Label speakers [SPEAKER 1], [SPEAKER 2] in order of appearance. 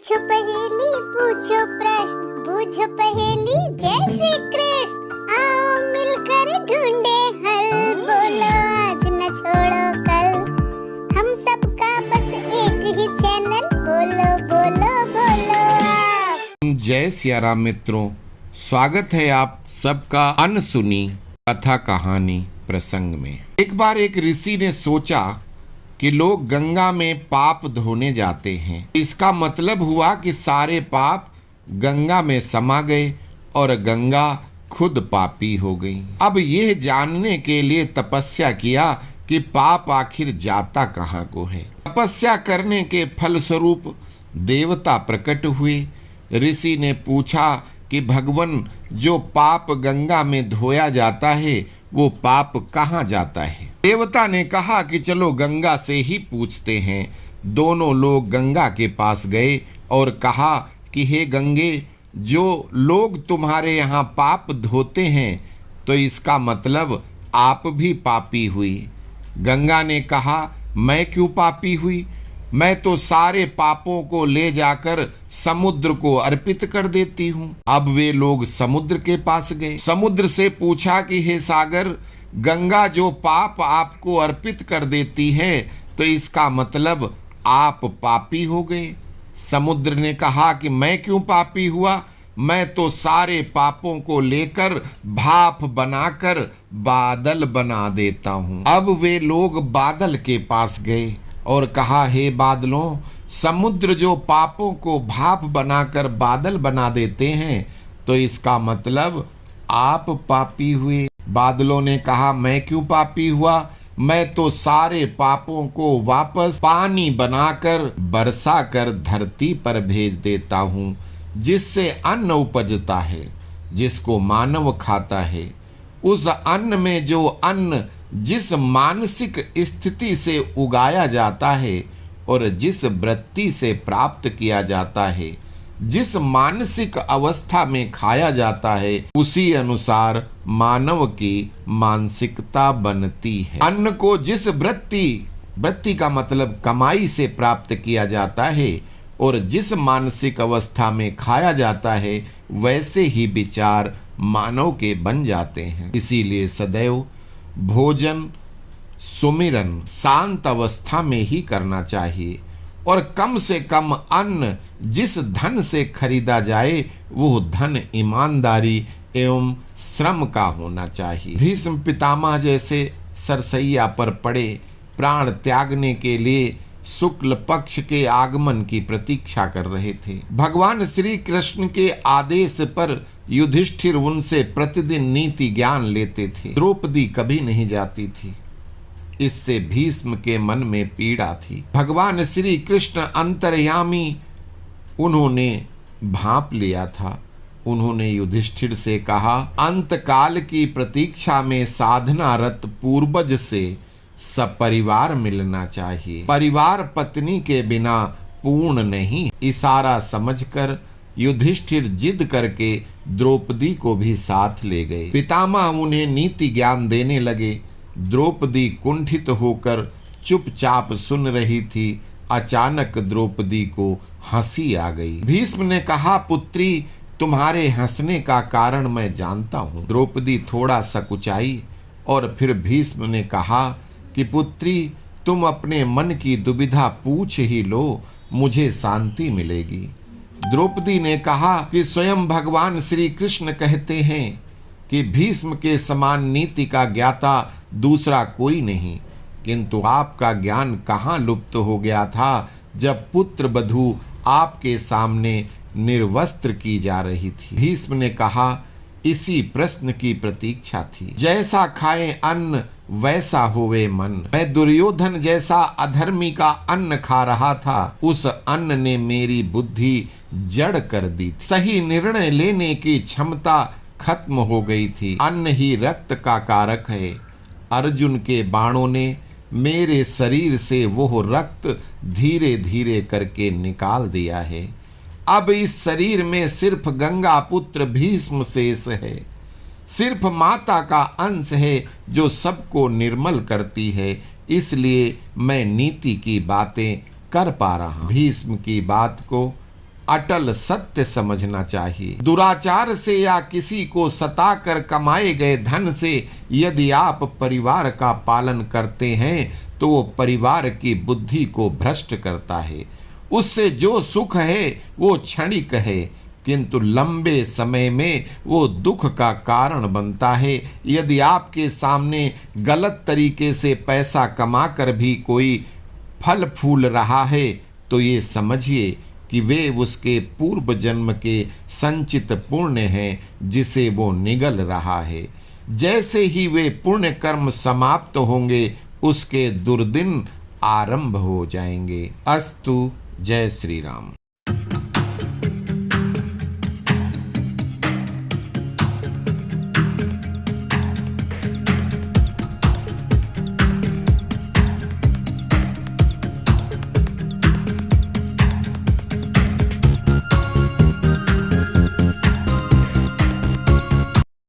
[SPEAKER 1] पूछो पहेली, पूछो प्रश्न, पूछो पहेली। जय श्री कृष्ण। आओ मिलकर ढूंढे हल, बोलो आज न छोड़ो कल। हम सबका बस एक ही चैनल, बोलो बोलो बोलो आप।
[SPEAKER 2] जय सिया राम मित्रों, स्वागत है आप सबका अनसुनी कथा कहानी प्रसंग में। एक बार एक ऋषि ने सोचा कि लोग गंगा में पाप धोने जाते हैं। इसका मतलब हुआ कि सारे पाप गंगा में समा गए और गंगा खुद पापी हो गई। अब यह जानने के लिए तपस्या किया कि पाप आखिर जाता कहाँ को है। तपस्या करने के फलस्वरूप देवता प्रकट हुए। ऋषि ने पूछा कि भगवान, जो पाप गंगा में धोया जाता है वो पाप कहाँ जाता है। देवता ने कहा कि चलो गंगा से ही पूछते हैं। दोनों लोग गंगा के पास गए और कहा कि हे गंगे, जो लोग तुम्हारे यहाँ पाप धोते हैं तो इसका मतलब आप भी पापी हुई। गंगा ने कहा, मैं क्यों पापी हुई? मैं तो सारे पापों को ले जाकर समुद्र को अर्पित कर देती हूँ। अब वे लोग समुद्र के पास गए। समुद्र से पूछा कि हे सागर, गंगा जो पाप आपको अर्पित कर देती है तो इसका मतलब आप पापी हो गए। समुद्र ने कहा कि मैं क्यों पापी हुआ? मैं तो सारे पापों को लेकर भाप बनाकर बादल बना देता हूँ। अब वे लोग बादल के पास गए और कहा, हे बादलों, समुद्र जो पापों को भाप बनाकर बादल बना देते हैं तो इसका मतलब आप पापी हुए। बादलों ने कहा, मैं क्यों पापी हुआ? मैं तो सारे पापों को वापस पानी बनाकर बरसा कर धरती पर भेज देता हूँ, जिससे अन्न उपजता है, जिसको मानव खाता है। उस अन्न में जो अन्न जिस मानसिक स्थिति से उगाया जाता है और जिस वृत्ति से प्राप्त किया जाता है, जिस मानसिक अवस्था में खाया जाता है, उसी अनुसार मानव की मानसिकता बनती है। अन्न को जिस वृत्ति का मतलब कमाई से प्राप्त किया जाता है और जिस मानसिक अवस्था में खाया जाता है, वैसे ही विचार मानव के बन जाते हैं। इसीलिए सदैव भोजन सुमिरन शांत अवस्था में ही करना चाहिए और कम से कम अन्न जिस धन से खरीदा जाए वो धन ईमानदारी एवं श्रम का होना चाहिए। भीष्म पितामह जैसे सरसैया पर पड़े प्राण त्यागने के लिए शुक्ल पक्ष के आगमन की प्रतीक्षा कर रहे थे। भगवान श्री कृष्ण के आदेश पर युधिष्ठिर उनसे प्रतिदिन नीति ज्ञान लेते थे। द्रौपदी कभी नहीं जाती थी। इससे भीष्म के मन में पीड़ा थी। भगवान श्री कृष्ण अंतर्यामी, उन्होंने भांप लिया था। उन्होंने युधिष्ठिर से कहा, अंतकाल की प्रतीक्षा में साधनारत पूर्वज से सपरिवार मिलना चाहिए। परिवार पत्नी के बिना पूर्ण नहीं। इशारा समझकर युधिष्ठिर जिद करके द्रौपदी को भी साथ ले गए। पितामह उन्हें नीति ज्ञान देने लगे। द्रौपदी कुंठित होकर चुपचाप सुन रही थी। अचानक द्रौपदी को हंसी आ गई। भीष्म ने कहा, पुत्री, तुम्हारे हंसने का कारण मैं जानता हूँ। द्रौपदी थोड़ा सकुचाई और फिर भीष्म ने कहा कि पुत्री, तुम अपने मन की दुविधा पूछ ही लो, मुझे शांति मिलेगी। द्रौपदी ने कहा कि स्वयं भगवान श्री कृष्ण कहते हैं कि भीष्म के समान नीति का ज्ञाता दूसरा कोई नहीं, किंतु आपका ज्ञान कहाँ लुप्त हो गया था जब पुत्र वधू आपके सामने निर्वस्त्र की जा रही थी। भीष्म ने कहा, इसी प्रश्न की प्रतीक्षा थी। जैसा खाए अन्न वैसा होवे मन। मैं दुर्योधन जैसा अधर्मी का अन्न खा रहा था। उस अन्न ने मेरी बुद्धि जड़ कर दी। सही निर्णय लेने की क्षमता खत्म हो गई थी। अन्न ही रक्त का कारक है। अर्जुन के बाणों ने मेरे शरीर से वो रक्त धीरे धीरे करके निकाल दिया है। अब इस शरीर में सिर्फ गंगा पुत्र भीष्म शेष है। सिर्फ माता का अंश है जो सबको निर्मल करती है। इसलिए मैं नीति की बातें कर पा रहा हूं। भीष्म की बात को अटल सत्य समझना चाहिए। दुराचार से या किसी को सताकर कमाए गए धन से यदि आप परिवार का पालन करते हैं तो वो परिवार की बुद्धि को भ्रष्ट करता है। उससे जो सुख है वो क्षणिक है, किंतु लंबे समय में वो दुख का कारण बनता है। यदि आपके सामने गलत तरीके से पैसा कमाकर भी कोई फल फूल रहा है तो ये समझिए कि वे उसके पूर्व जन्म के संचित पुण्य हैं जिसे वो निगल रहा है। जैसे ही वे पुण्य कर्म समाप्त होंगे उसके दुर्दिन आरंभ हो जाएंगे। अस्तु। जय श्री राम।